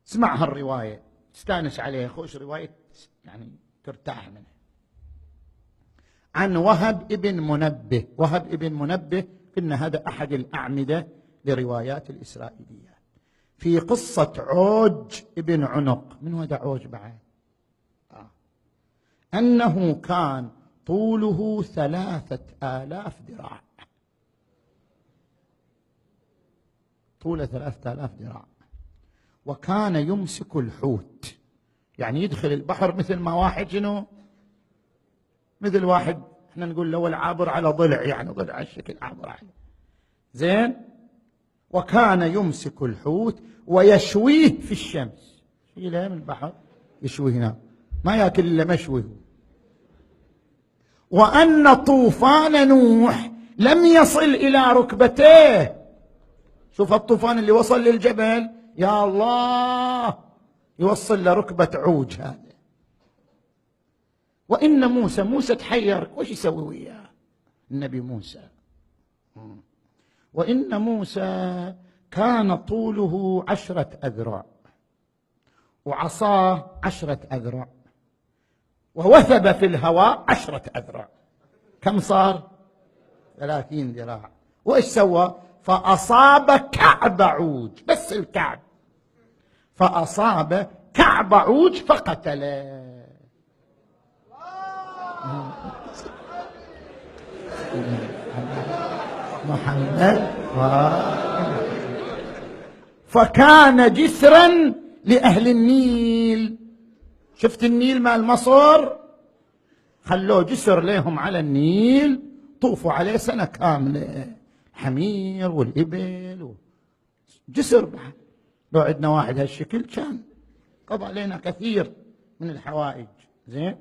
اسمع هالرواية تستانس عليها، خوش رواية يعني ترتاح منها. عن وهب ابن منبه. وهب ابن منبه قلنا هذا أحد الأعمدة لروايات الإسرائيليات. في قصة عوج ابن عنق. من هذا عوج بعد؟ أنه كان طوله 3000 ذراع. طوله 3000 ذراع. وكان يمسك الحوت، يعني يدخل البحر مثل ما واحد شنو؟ مثل واحد احنا نقول له العابر على ضلع، يعني ضلع الشكل عابر عليه. زين. وكان يمسك الحوت ويشويه في الشمس. يشيله من البحر يشويه هنا، ما ياكل الا مشوي. وأن طوفان نوح لم يصل إلى ركبتيه. شوف الطوفان اللي وصل للجبل، يا الله، يوصل لركبة عوج هذا. وإن موسى تحير وش يسوي وياه النبي موسى. وإن موسى كان طوله 10 أذرع وعصاه 10 أذرع ووثب في الهواء 10 أذرع. كم صار؟ 30 ذراع. وإيش سوى؟ فأصاب كعب عوج، بس الكعب، فأصاب كعب عوج فقتله. محمد. فكان جسرا لأهل النيل. شفت النيل مال مصر؟ خلوه جسر لهم على النيل، طوفوا عليه سنة كاملة، حمير والإبل جسر بعد. لو عندنا واحد هالشكل كان قضى علينا كثير من الحوائج. زين.